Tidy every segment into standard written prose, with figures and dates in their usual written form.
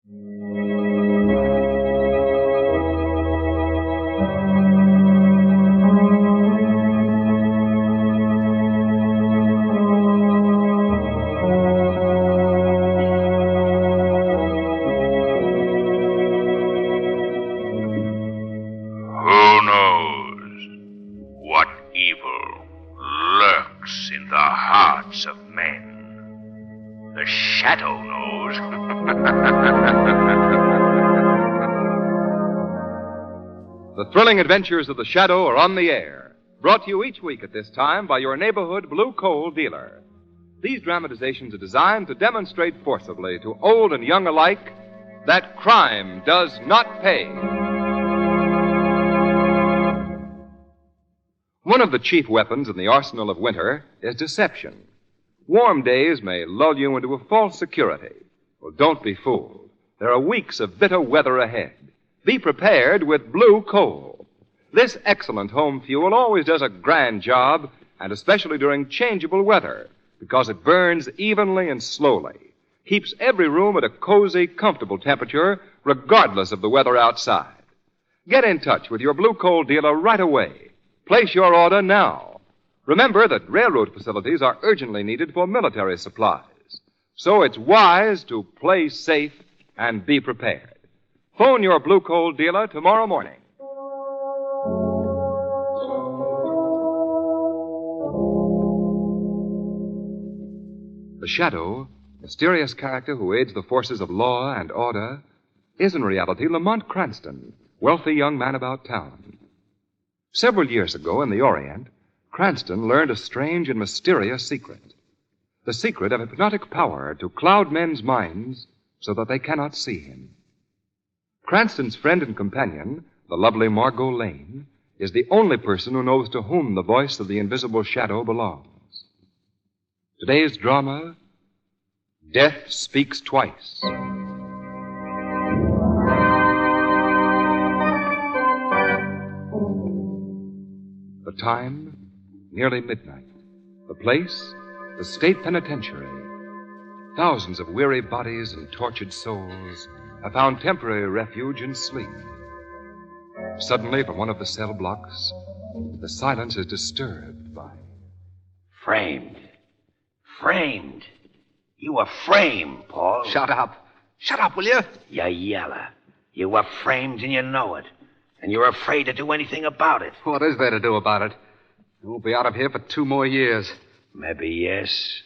In the hearts of men. The shadow knows. The thrilling adventures of the Shadow are on the air, brought to you each week at this time by your neighborhood blue coal dealer. These dramatizations are designed to demonstrate forcibly to old and young alike that crime does not pay. One of the chief weapons in the arsenal of winter is deception. Warm days may lull you into a false security. Well, don't be fooled. There are weeks of bitter weather ahead. Be prepared with blue coal. This excellent home fuel always does a grand job, and especially during changeable weather, because it burns evenly and slowly, keeps every room at a cozy, comfortable temperature, regardless of the weather outside. Get in touch with your blue coal dealer right away. Place your order now. Remember that railroad facilities are urgently needed for military supplies. So it's wise to play safe and be prepared. Phone your blue coal dealer tomorrow morning. The Shadow, mysterious character who aids the forces of law and order, is in reality Lamont Cranston, wealthy young man about town. Several years ago in the Orient, Cranston learned a strange and mysterious secret. The secret of hypnotic power to cloud men's minds so that they cannot see him. Cranston's friend and companion, the lovely Margot Lane, is the only person who knows to whom the voice of the invisible Shadow belongs. Today's drama, Death Speaks Twice. The time, nearly midnight. The place, the state penitentiary. Thousands of weary bodies and tortured souls have found temporary refuge in sleep. Suddenly, from one of the cell blocks, the silence is disturbed by... Framed. Framed. You were framed, Paul. Shut up. Shut up, will you? You yeller. You were framed and you know it. And you're afraid to do anything about it. What is there to do about it? I won't be out of here for 2 more years. Maybe yes,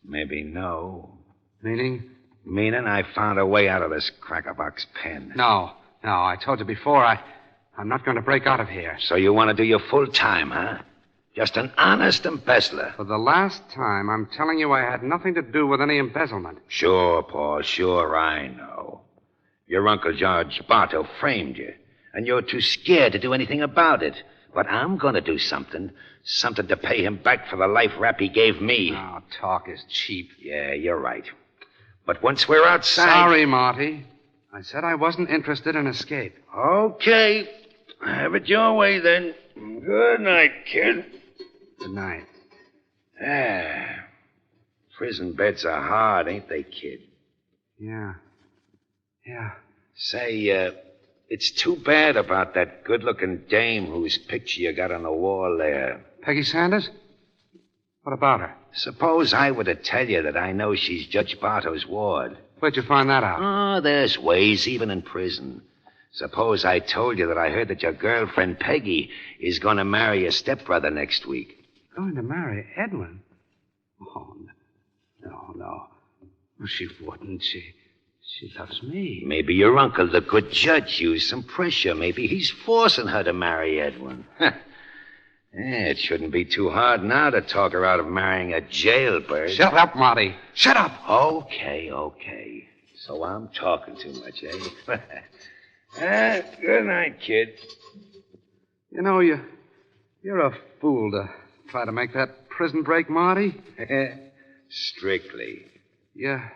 maybe no. Meaning? Meaning I found a way out of this crackerbox pen. No. I told you before, I'm not going to break out of here. So you want to do your full time, huh? Just an honest embezzler. For the last time, I'm telling you I had nothing to do with any embezzlement. Sure, Paul, sure, I know. Your Uncle George Bartow framed you. And you're too scared to do anything about it. But I'm going to do something to pay him back for the life rap he gave me. Oh, talk is cheap. Yeah, you're right. But once we're outside... Sorry, Marty. I said I wasn't interested in escape. Okay. Have it your way, then. Good night, kid. Good night. Prison beds are hard, ain't they, kid? Yeah. Say, it's too bad about that good-looking dame whose picture you got on the wall there. Peggy Sanders? What about her? Suppose I were to tell you that I know she's Judge Bartow's ward. Where'd you find that out? Oh, there's ways, even in prison. Suppose I told you that I heard that your girlfriend Peggy is going to marry your stepbrother next week. Going to marry Edwin? Oh, no. Well, she wouldn't. She loves me. Maybe your uncle, the good judge, used some pressure. Maybe he's forcing her to marry Edwin. It shouldn't be too hard now to talk her out of marrying a jailbird. Shut up, Marty. Shut up. Okay. So I'm talking too much, eh? Good night, kid. You know, you're a fool to try to make that prison break, Marty. Strictly. Yeah.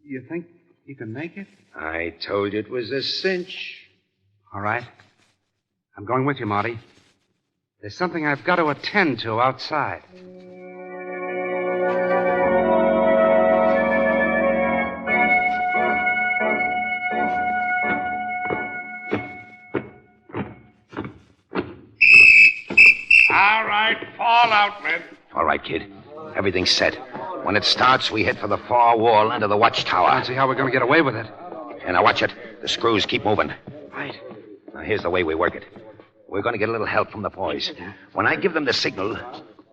You think you can make it? I told you it was a cinch. All right. I'm going with you, Marty. There's something I've got to attend to outside. All out, men. All right, kid. Everything's set. When it starts, we head for the far wall under the watchtower. I don't see how we're going to get away with it. And now watch it. The screws keep moving. Right. Now, here's the way we work it. We're going to get a little help from the boys. When I give them the signal,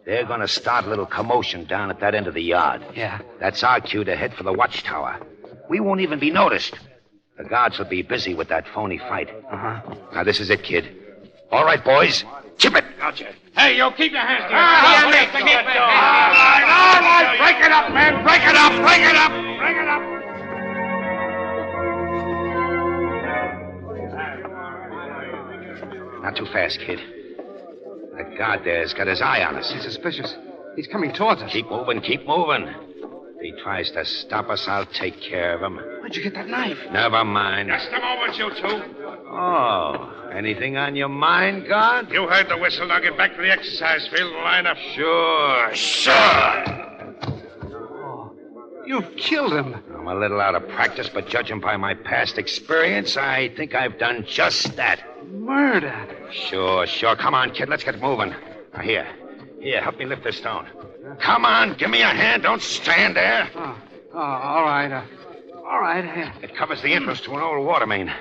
they're going to start a little commotion down at that end of the yard. Yeah. That's our cue to head for the watchtower. We won't even be noticed. The guards will be busy with that phony fight. Uh-huh. Now, this is it, kid. All right, boys. Chip it. Gotcha. Hey, yo, keep your hands down. All right. Break it up, man. Break it up. Break it up. Break it up. Not too fast, kid. That guard there's got his eye on us. He's suspicious. He's coming towards us. Keep moving, keep moving. If he tries to stop us, I'll take care of him. Where'd you get that knife? Never mind. Just a moment, you two. Oh, anything on your mind, guard? You heard the whistle. Now get back to the exercise field and line up. Sure. You've killed him. I'm a little out of practice, but judging by my past experience, I think I've done just that. Murder. Sure. Come on, kid, let's get moving. Now, here, help me lift this stone. Come on, give me a hand. Don't stand there. All right. All right. It covers the entrance to an old water main.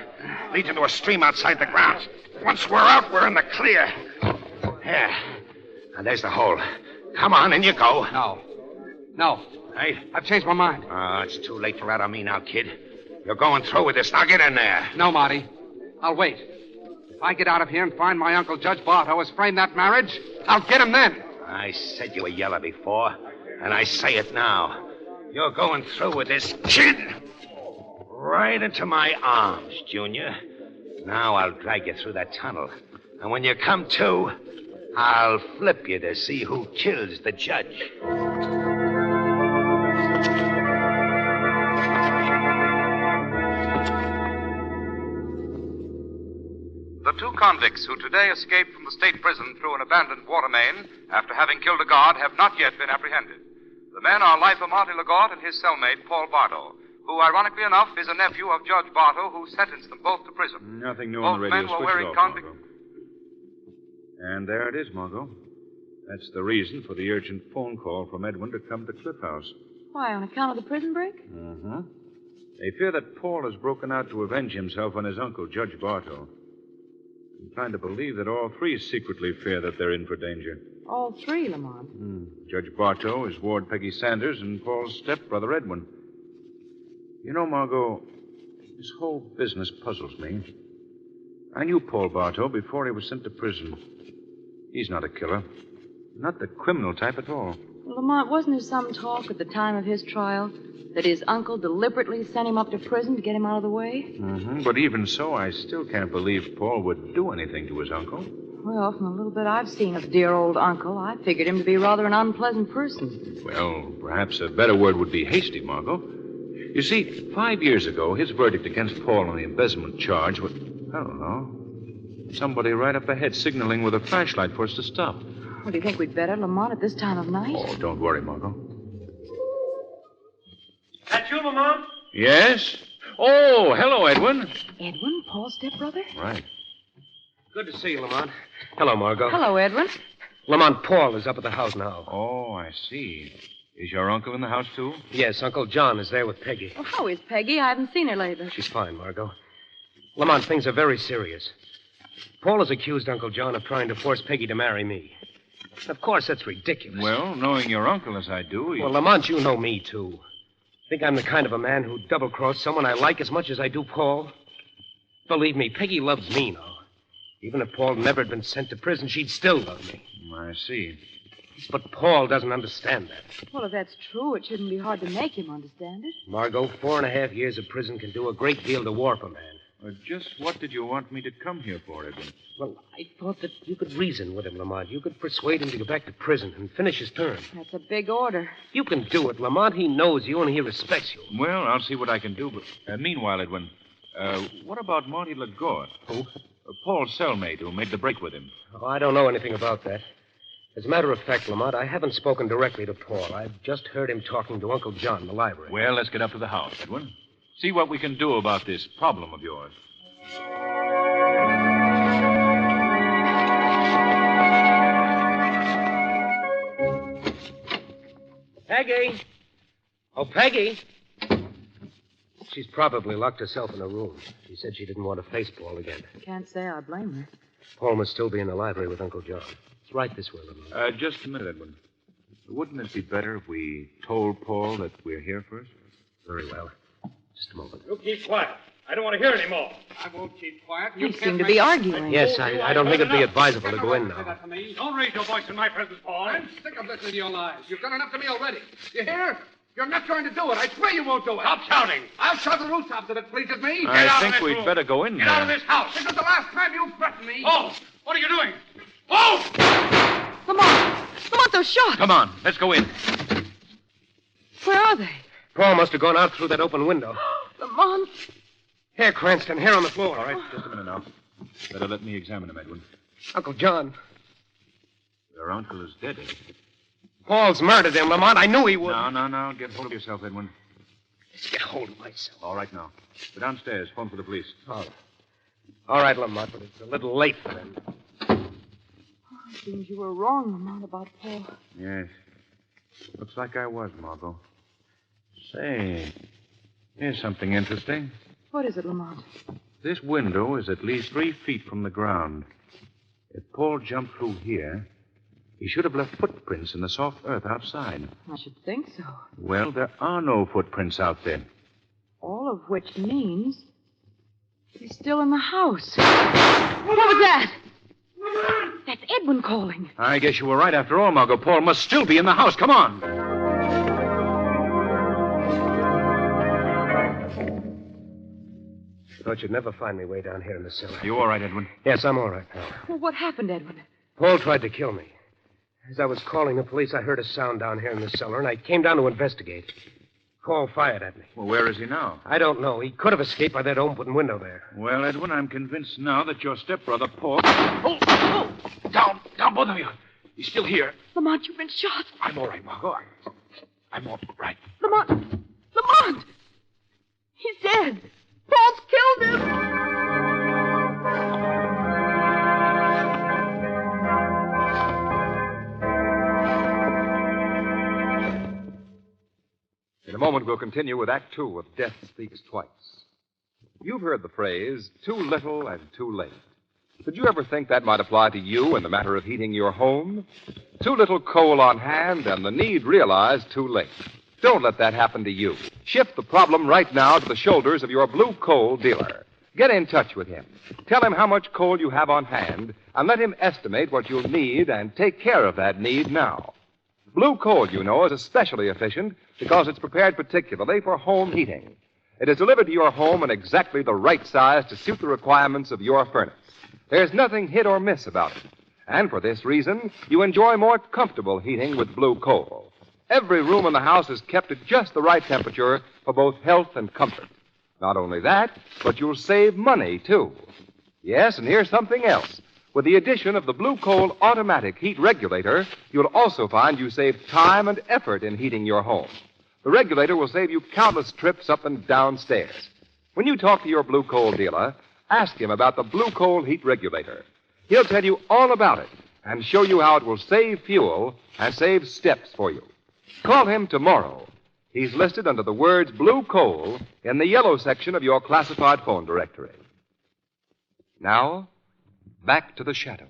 Leads into a stream outside the grounds. Once we're out, we're in the clear. Here. Now, there's the hole. Come on, in you go. No. Hey? I've changed my mind. It's too late to rat on me now, kid. You're going through with this. Now get in there. No, Marty. I'll wait. If I get out of here and find my uncle, Judge Bartow, has framed that marriage, I'll get him then. I said you were yeller before, and I say it now. You're going through with this, kid. Right into my arms, Junior. Now I'll drag you through that tunnel. And when you come to, I'll flip you to see who kills the judge. The two convicts who today escaped from the state prison through an abandoned water main after having killed a guard have not yet been apprehended. The men are Lifer Monty Legault and his cellmate, Paul Bartow, who, ironically enough, is a nephew of Judge Bartow, who sentenced them both to prison. Nothing new Both on the radio. men were Switch wearing it off, convict... Margot. And there it is, Margot. That's the reason for the urgent phone call from Edwin to come to Cliff House. Why, on account of the prison break? Uh-huh. They fear that Paul has broken out to avenge himself on his uncle, Judge Bartow. I'm inclined to believe that all three secretly fear that they're in for danger. All three, Lamont. Judge Bartow, his ward Peggy Sanders, and Paul's stepbrother Edwin. You know, Margot, this whole business puzzles me. I knew Paul Bartow before he was sent to prison. He's not a killer. Not the criminal type at all. Well, Lamont, wasn't there some talk at the time of his trial that his uncle deliberately sent him up to prison to get him out of the way? Mm-hmm. But even so, I still can't believe Paul would do anything to his uncle. Well, from the little bit I've seen of dear old uncle, I figured him to be rather an unpleasant person. Well, perhaps a better word would be hasty, Margot. You see, 5 years ago, his verdict against Paul on the embezzlement charge was, I don't know, somebody right up ahead signaling with a flashlight for us to stop. Well, do you think we'd better, Lamont, at this time of night? Oh, don't worry, Margot. That you, Lamont? Yes? Oh, hello, Edwin. Edwin, Paul's stepbrother? Right. Good to see you, Lamont. Hello, Margot. Hello, Edwin. Lamont, Paul is up at the house now. Oh, I see. Is your uncle in the house, too? Yes, Uncle John is there with Peggy. Well, how is Peggy? I haven't seen her lately. She's fine, Margot. Lamont, things are very serious. Paul has accused Uncle John of trying to force Peggy to marry me. Of course, that's ridiculous. Well, knowing your uncle as I do... Well, Lamont, you know me, too. Think I'm the kind of a man who'd double-cross someone I like as much as I do Paul? Believe me, Peggy loves me now. Even if Paul never had been sent to prison, she'd still love me. I see. But Paul doesn't understand that. Well, if that's true, it shouldn't be hard to make him understand it. Margot, 4.5 years of prison can do a great deal to warp a man. Well, just what did you want me to come here for, Edwin? Well, I thought that you could reason with him, Lamont. You could persuade him to go back to prison and finish his term. That's a big order. You can do it, Lamont. He knows you and he respects you. Well, I'll see what I can do, but meanwhile, Edwin, what about Monty Legault? Who? Paul's cellmate who made the break with him. Oh, I don't know anything about that. As a matter of fact, Lamont, I haven't spoken directly to Paul. I've just heard him talking to Uncle John in the library. Well, let's get up to the house, Edwin. See what we can do about this problem of yours. Peggy! Oh, Peggy! She's probably locked herself in a room. She said she didn't want to face Paul again. Can't say I blame her. Paul must still be in the library with Uncle John. It's right this way, Lamont. Just a minute, Edwin. Wouldn't it be better if we told Paul that we're here first? Very well. Just a moment. You keep quiet. I don't want to hear any more. I won't keep quiet. They seem to be arguing. Yes, I don't think it'd be advisable to go in now. Don't raise your voice in my presence, Paul. I'm sick of listening to your lies. You've done enough to me already. You hear? You're not going to do it. I swear you won't do it. Stop shouting. I'll shout the rooftops if it pleases me. I think we'd better go in Get there. out of this house. This is the last time you threaten me. Paul, what are you doing? Paul! Lamont! Lamont, those shots! Come on, let's go in. Where are they? Paul must have gone out through that open window. Lamont! Here, Cranston, here on the floor. All right, just a minute now. Better let me examine him, Edwin. Uncle John. Your uncle is dead, Edwin. Paul's murdered him, Lamont. I knew he would. No. Get hold of yourself, Edwin. Let's get hold of myself. All right, now. Go downstairs. Phone for the police. Oh. All right, Lamont, but it's a little late for them. It seems you were wrong, Lamont, about Paul. Yes. Looks like I was, Margot. Say, here's something interesting. What is it, Lamont? This window is at least 3 feet from the ground. If Paul jumped through here, he should have left footprints in the soft earth outside. I should think so. Well, there are no footprints out there. All of which means he's still in the house. What was that? That's Edwin calling. I guess you were right after all, Margot. Paul must still be in the house. Come on. Thought you'd never find me way down here in the cellar. You all right, Edwin? Yes, I'm all right now. Well, what happened, Edwin? Paul tried to kill me. As I was calling the police, I heard a sound down here in the cellar, and I came down to investigate. Paul fired at me. Well, where is he now? I don't know. He could have escaped by that open window there. Well, Edwin, I'm convinced now that your stepbrother, Paul... Oh! Down, both of you. He's still here. Lamont, you've been shot. I'm all right, Margot. I'm all right. Lamont! Lamont! He's dead. Paul's killed him. In a moment, we'll continue with Act Two of Death Speaks Twice. You've heard the phrase, too little and too late. Did you ever think that might apply to you in the matter of heating your home? Too little coal on hand and the need realized too late. Don't let that happen to you. Shift the problem right now to the shoulders of your blue coal dealer. Get in touch with him. Tell him how much coal you have on hand and let him estimate what you'll need and take care of that need now. Blue coal, you know, is especially efficient because it's prepared particularly for home heating. It is delivered to your home in exactly the right size to suit the requirements of your furnace. There's nothing hit or miss about it. And for this reason, you enjoy more comfortable heating with blue coal. Every room in the house is kept at just the right temperature for both health and comfort. Not only that, but you'll save money, too. Yes, and here's something else. With the addition of the Blue Coal Automatic Heat Regulator, you'll also find you save time and effort in heating your home. The regulator will save you countless trips up and down stairs. When you talk to your Blue Coal dealer, ask him about the Blue Coal Heat Regulator. He'll tell you all about it and show you how it will save fuel and save steps for you. Call him tomorrow. He's listed under the words Blue Coal in the yellow section of your classified phone directory. Now, back to the shadow.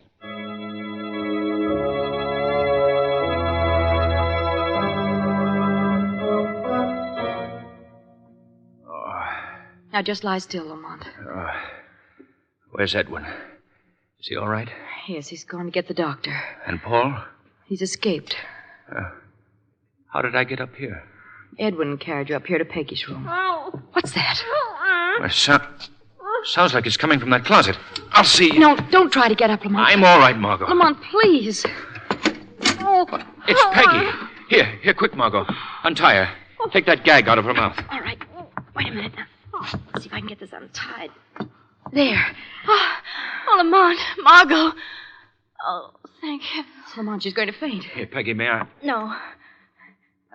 Now just lie still, Lamont. Where's Edwin? Is he all right? Yes, he's gone to get the doctor. And Paul? He's escaped. How did I get up here? Edwin carried you up here to Peggy's room. Oh. What's that? Sounds like it's coming from that closet. I'll see. No, don't try to get up, Lamont. I'm all right, Margot. Lamont, please. Oh. It's Peggy. Here, quick, Margot. Untie her. Take that gag out of her mouth. All right. Wait a minute. Let's see if I can get this untied. There. Oh, Lamont, Margot. Oh, thank heavens. Lamont, she's going to faint. Here, Peggy, may I? No.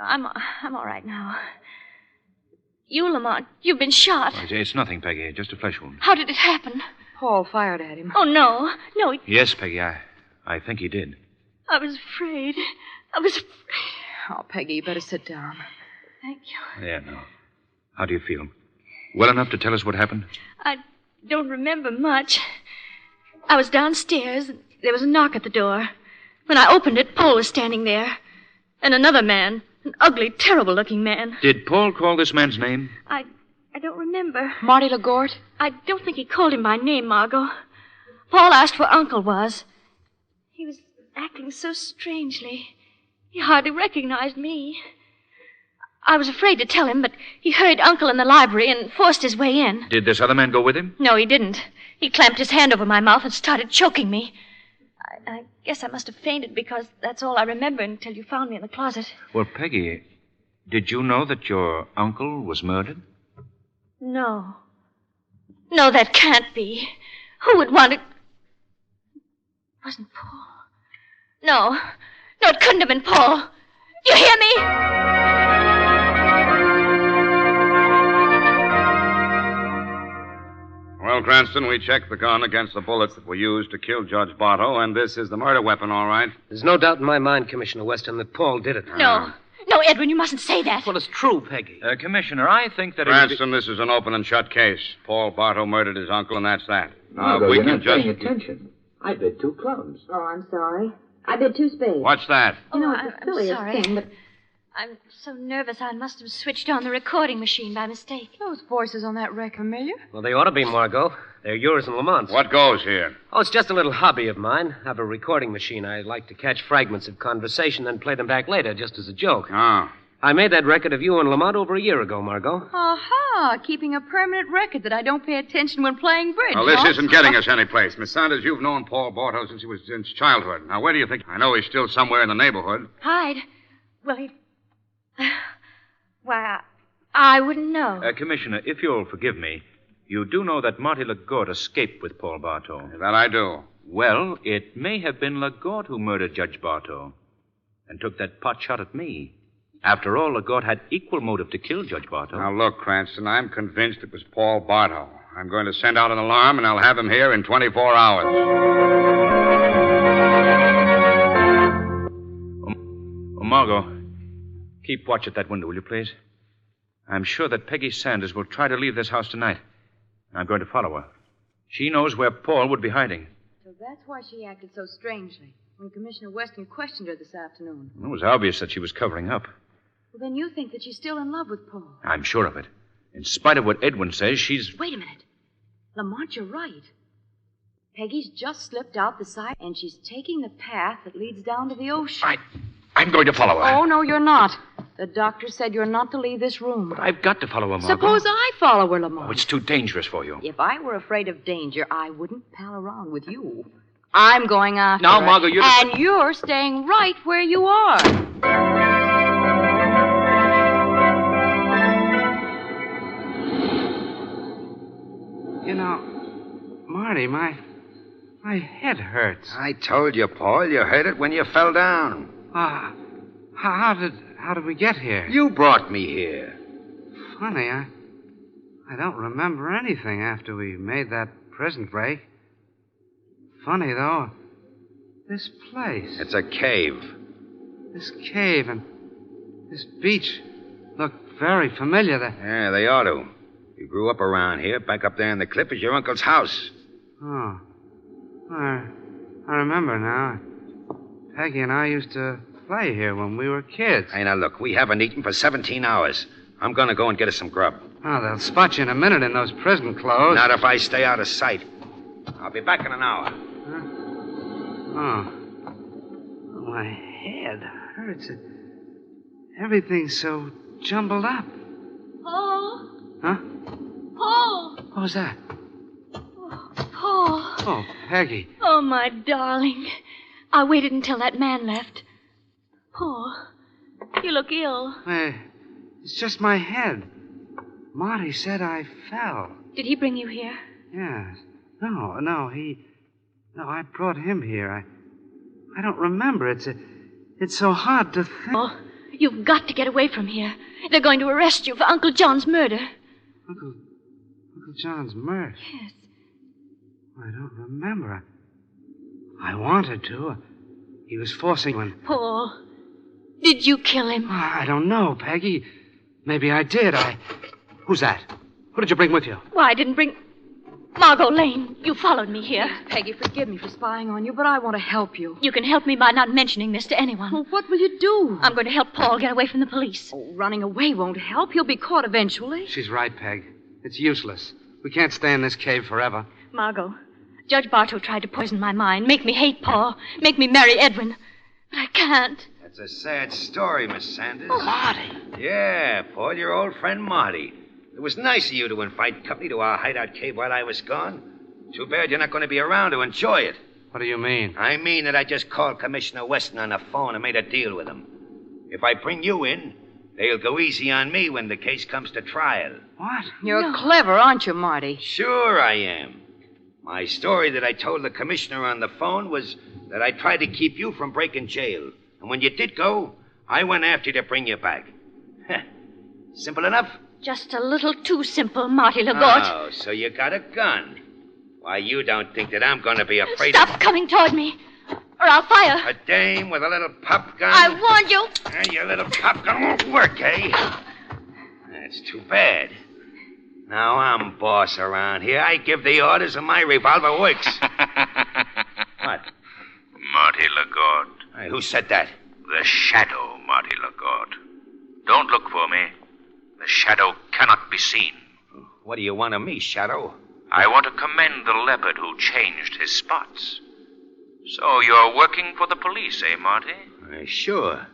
I'm all right now. You, Lamont, you've been shot. Oh, it's nothing, Peggy. Just a flesh wound. How did it happen? Paul fired at him. Oh, no. Yes, Peggy, I think he did. I was afraid. Oh, Peggy, you better sit down. Thank you. Yeah, no. How do you feel? Well enough to tell us what happened? I don't remember much. I was downstairs. There was a knock at the door. When I opened it, Paul was standing there. And another man. An ugly, terrible-looking man. Did Paul call this man's name? I don't remember. Marty LaGorte? I don't think he called him by name, Margot. Paul asked where Uncle was. He was acting so strangely. He hardly recognized me. I was afraid to tell him, but he hurried Uncle in the library and forced his way in. Did this other man go with him? No, he didn't. He clamped his hand over my mouth and started choking me. I guess I must have fainted because that's all I remember until you found me in the closet. Well, Peggy, did you know that your uncle was murdered? No. No, that can't be. Who would want it? It wasn't Paul. No. No, it couldn't have been Paul. You hear me? Well, Cranston, we checked the gun against the bullets that were used to kill Judge Bartow, and this is the murder weapon, all right. There's no doubt in my mind, Commissioner Weston, that Paul did it. No. No, Edwin, you mustn't say that. Well, it's true, Peggy. Commissioner, I think that Cranston, this is an open and shut case. Paul Bartow murdered his uncle, and that's that. Margot, you're not paying attention. I bid 2 clubs. Oh, I'm sorry. I bid 2 spades. What's that? You know, it's the silliest sorry. thing, but I'm so nervous I must have switched on the recording machine by mistake. Those voices on that record familiar? Well, they ought to be, Margot. They're yours and Lamont's. What goes here? Oh, it's just a little hobby of mine. I have a recording machine. I like to catch fragments of conversation, then play them back later, just as a joke. Oh. I made that record of you and Lamont over a year ago, Margot. Aha, keeping a permanent record that I don't pay attention when playing bridge. Well, this huh? isn't getting us anyplace. Miss Sanders, you've known Paul Bartow since he was in childhood. Now, where do you think? I know he's still somewhere in the neighborhood. Hide? Well, he... Why, I wouldn't know. Commissioner, if you'll forgive me, you do know that Marty LaGorte escaped with Paul Bartow. That I do. Well, it may have been LaGorte who murdered Judge Bartow and took that pot shot at me. After all, LaGorte had equal motive to kill Judge Bartow. Now, look, Cranston, I'm convinced it was Paul Bartow. I'm going to send out an alarm, and I'll have him here in 24 hours. Margot, keep watch at that window, will you, please? I'm sure that Peggy Sanders will try to leave this house tonight. I'm going to follow her. She knows where Paul would be hiding. So that's why she acted so strangely when Commissioner Weston questioned her this afternoon. It was obvious that she was covering up. Well, then you think that she's still in love with Paul. I'm sure of it. In spite of what Edwin says, she's... Wait a minute. Lamont, you're right. Peggy's just slipped out the side, and she's taking the path that leads down to the ocean. I'm going to follow her. Oh, no, you're not. The doctor said you're not to leave this room. But I've got to follow her, Margot. Suppose I follow her, Lamont. Oh, it's too dangerous for you. If I were afraid of danger, I wouldn't pal around with you. I'm going after Now, her. Margot, you're... And you're staying right where you are. You know, Marty, my head hurts. I told you, Paul, you heard it when you fell down. How did we get here? You brought me here. Funny, I don't remember anything after we made that prison break. Funny, though, this place. It's a cave. This cave and this beach look very familiar. Yeah, they ought to. You grew up around here. Back up there in the cliff is your uncle's house. Oh. I remember now. Peggy and I used to play here when we were kids. Hey, now, look, we haven't eaten for 17 hours. I'm going to go and get us some grub. Oh, they'll spot you in a minute in those prison clothes. Not if I stay out of sight. I'll be back in an hour. Huh? Oh. My head hurts. Everything's so jumbled up. Paul? Huh? Paul! What was that? Oh, Paul. Oh, Peggy. Oh, my darling. I waited until that man left. Paul, you look ill. It's just my head. Marty said I fell. Did he bring you here? Yes. No, I brought him here. I don't remember. It's so hard to think. Oh, you've got to get away from here. They're going to arrest you for Uncle John's murder. Uncle John's murder? Yes. I don't remember. I wanted to. He was forcing one. Paul, Did you kill him? I don't know, Peggy. Maybe I did. Who's that? Who did you bring with you? Why, I didn't bring... Margot Lane, you followed me here. Peggy, forgive me for spying on you, but I want to help you. You can help me by not mentioning this to anyone. Well, what will you do? I'm going to help Paul get away from the police. Oh, running away won't help. He'll be caught eventually. She's right, Peg. It's useless. We can't stay in this cave forever. Margot, Judge Bartow tried to poison my mind, make me hate Paul, make me marry Edwin. But I can't. That's a sad story, Miss Sanders. Oh, Marty. Yeah, Paul, your old friend Marty. It was nice of you to invite company to our hideout cave while I was gone. Too bad you're not going to be around to enjoy it. What do you mean? I mean that I just called Commissioner Weston on the phone and made a deal with him. If I bring you in, they'll go easy on me when the case comes to trial. What? You're clever, aren't you, Marty? Sure I am. My story that I told the commissioner on the phone was that I tried to keep you from breaking jail. And when you did go, I went after you to bring you back. Simple enough? Just a little too simple, Marty LaGorte. Oh, so you got a gun. Why, you don't think that I'm going to be afraid Stop coming toward me, or I'll fire. A dame with a little pop gun? I warned you. Your little pop gun won't work, eh? That's too bad. Now I'm boss around here. I give the orders and my revolver works. What? Marty LaGorte. Hey, who said that? The shadow, Marty LaGorte. Don't look for me. The shadow cannot be seen. What do you want of me, Shadow? I want to commend the leopard who changed his spots. So you're working for the police, eh, Marty? Sure.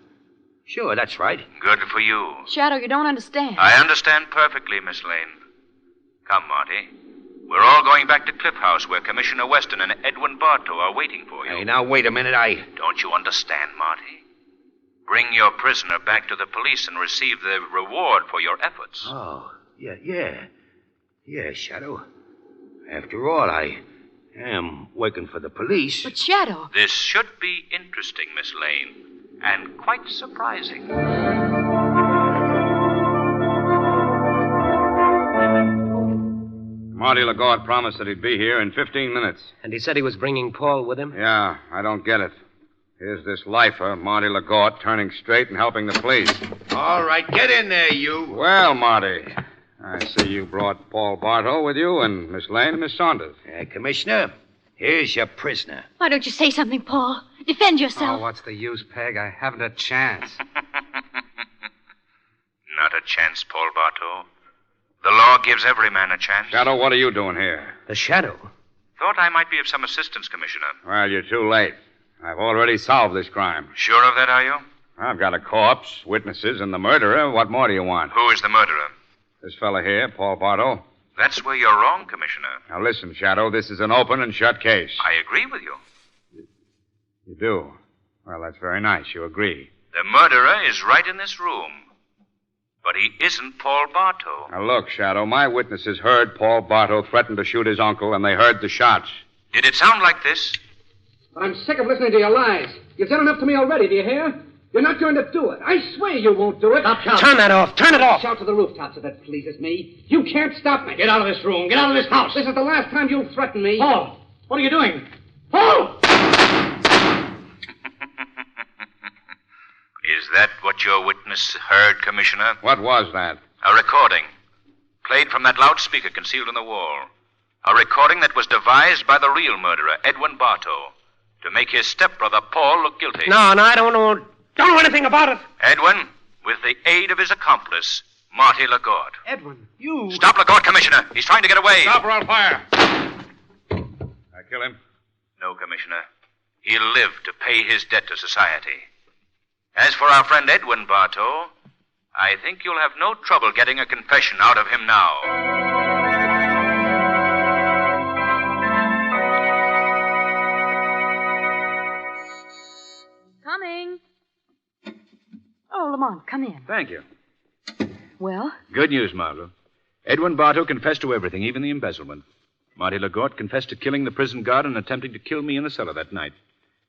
Sure, that's right. Good for you. Shadow, you don't understand. I understand perfectly, Miss Lane. Come, Marty. We're all going back to Cliff House where Commissioner Weston and Edwin Bartow are waiting for you. Hey, now, wait a minute, Don't you understand, Marty? Bring your prisoner back to the police and receive the reward for your efforts. Oh, yeah. Yeah, Shadow. After all, I am working for the police. But, Shadow... This should be interesting, Miss Lane, and quite surprising. Marty LaGorte promised that he'd be here in 15 minutes. And he said he was bringing Paul with him? Yeah, I don't get it. Here's this lifer, Marty LaGorte, turning straight and helping the police. All right, get in there, you. Well, Marty, I see you brought Paul Bartow with you and Miss Lane and Miss Saunders. Commissioner, here's your prisoner. Why don't you say something, Paul? Defend yourself. Oh, what's the use, Peg? I haven't a chance. Not a chance, Paul Bartow. The law gives every man a chance. Shadow, what are you doing here? The Shadow? Thought I might be of some assistance, Commissioner. Well, you're too late. I've already solved this crime. Sure of that, are you? I've got a corpse, witnesses, and the murderer. What more do you want? Who is the murderer? This fella here, Paul Bartow. That's where you're wrong, Commissioner. Now listen, Shadow, this is an open and shut case. I agree with you. You do? Well, that's very nice. You agree. The murderer is right in this room. But he isn't Paul Bartow. Now look, Shadow, my witnesses heard Paul Bartow threaten to shoot his uncle, and they heard the shots. Did it sound like this? But I'm sick of listening to your lies. You've said enough to me already, do you hear? You're not going to do it. I swear you won't do it. Stop shouting. Turn that off. Turn it off. Shout to the rooftops if that pleases me. You can't stop me. Get out of this room. Get out of this house. This is the last time you'll threaten me. Paul, what are you doing? Paul! Is that what your witness heard, Commissioner? What was that? A recording. Played from that loudspeaker concealed in the wall. A recording that was devised by the real murderer, Edwin Bartow, to make his stepbrother, Paul, look guilty. No, I don't know anything about it. Edwin, with the aid of his accomplice, Marty LaGorte. Edwin, you... Stop LaGorte, Commissioner. He's trying to get away. Stop or I'll fire. I kill him? No, Commissioner. He'll live to pay his debt to society. As for our friend Edwin Bartow, I think you'll have no trouble getting a confession out of him now. Coming. Oh, Lamont, come in. Thank you. Well? Good news, Margot. Edwin Bartow confessed to everything, even the embezzlement. Marty LaGorte confessed to killing the prison guard and attempting to kill me in the cellar that night.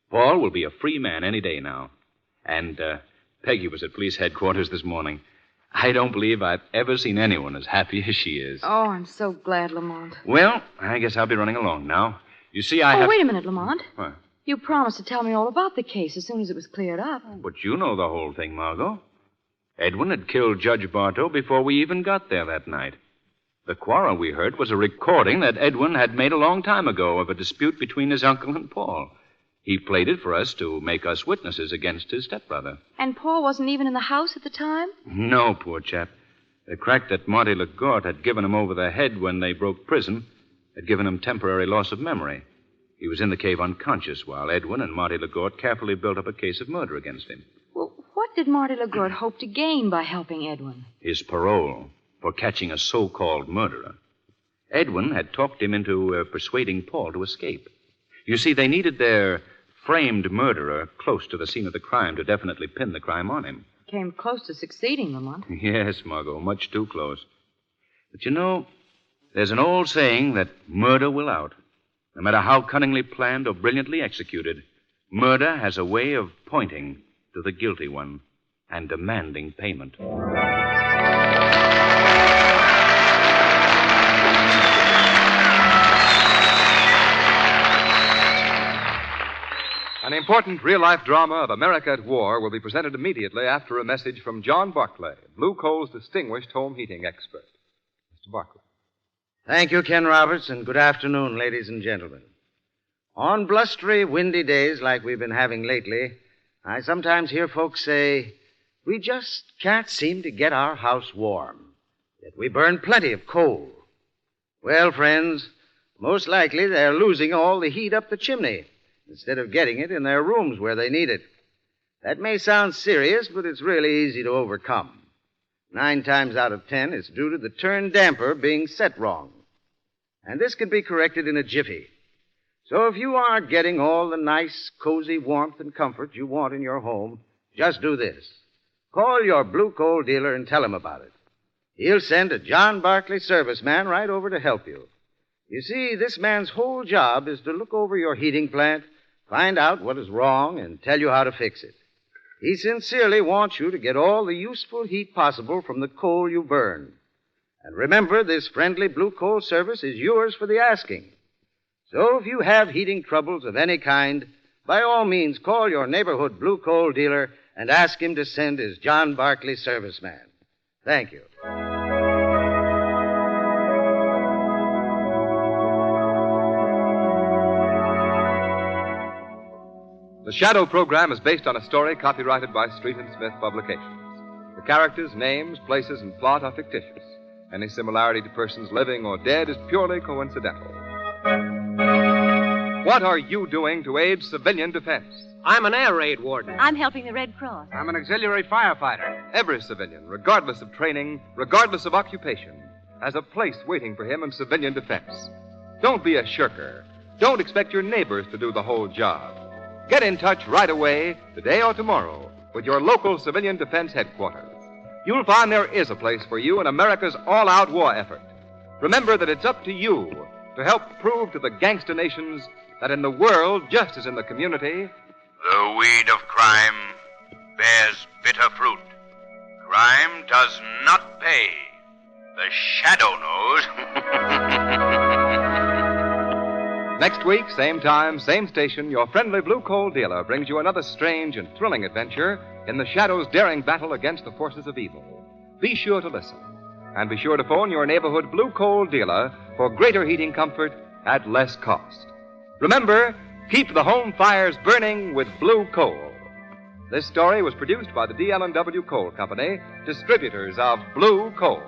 Paul will be a free man any day now. And Peggy was at police headquarters this morning. I don't believe I've ever seen anyone as happy as she is. Oh, I'm so glad, Lamont. Well, I guess I'll be running along now. You see, Wait a minute, Lamont. What? You promised to tell me all about the case as soon as it was cleared up. But you know the whole thing, Margot. Edwin had killed Judge Bartow before we even got there that night. The quarrel we heard was a recording that Edwin had made a long time ago of a dispute between his uncle and Paul. He played it for us to make us witnesses against his stepbrother. And Paul wasn't even in the house at the time? No, poor chap. The crack that Marty LeGort had given him over the head when they broke prison had given him temporary loss of memory. He was in the cave unconscious while Edwin and Marty LeGort carefully built up a case of murder against him. Well, what did Marty LeGort hope to gain by helping Edwin? His parole for catching a so-called murderer. Edwin had talked him into persuading Paul to escape. You see, they needed their framed murderer close to the scene of the crime to definitely pin the crime on him. Came close to succeeding, Lamont. Yes, Margot, much too close. But you know, there's an old saying that murder will out. No matter how cunningly planned or brilliantly executed, murder has a way of pointing to the guilty one and demanding payment. An important real-life drama of America at War will be presented immediately after a message from John Barclay, Blue Coal's distinguished home heating expert. Mr. Barclay. Thank you, Ken Roberts, and good afternoon, ladies and gentlemen. On blustery, windy days like we've been having lately, I sometimes hear folks say, we just can't seem to get our house warm, yet we burn plenty of coal. Well, friends, most likely they're losing all the heat up the chimney instead of getting it in their rooms where they need it. That may sound serious, but it's really easy to overcome. 9 times out of 10, it's due to the turn damper being set wrong. And this can be corrected in a jiffy. So if you aren't getting all the nice, cozy warmth and comfort you want in your home, just do this. Call your Blue Coal dealer and tell him about it. He'll send a John Barclay serviceman right over to help you. You see, this man's whole job is to look over your heating plant, find out what is wrong, and tell you how to fix it. He sincerely wants you to get all the useful heat possible from the coal you burn. And remember, this friendly Blue Coal service is yours for the asking. So if you have heating troubles of any kind, by all means call your neighborhood Blue Coal dealer and ask him to send his John Barclay serviceman. Thank you. The Shadow program is based on a story copyrighted by Street and Smith Publications. The characters, names, places, and plot are fictitious. Any similarity to persons living or dead is purely coincidental. What are you doing to aid civilian defense? I'm an air raid warden. I'm helping the Red Cross. I'm an auxiliary firefighter. Every civilian, regardless of training, regardless of occupation, has a place waiting for him in civilian defense. Don't be a shirker. Don't expect your neighbors to do the whole job. Get in touch right away, today or tomorrow, with your local civilian defense headquarters. You'll find there is a place for you in America's all-out war effort. Remember that it's up to you to help prove to the gangster nations that in the world, just as in the community, the weed of crime bears bitter fruit. Crime does not pay. The Shadow knows. Next week, same time, same station, your friendly Blue Coal dealer brings you another strange and thrilling adventure in the Shadow's daring battle against the forces of evil. Be sure to listen. And be sure to phone your neighborhood Blue Coal dealer for greater heating comfort at less cost. Remember, keep the home fires burning with Blue Coal. This story was produced by the D.L.N.W. Coal Company, distributors of Blue Coal.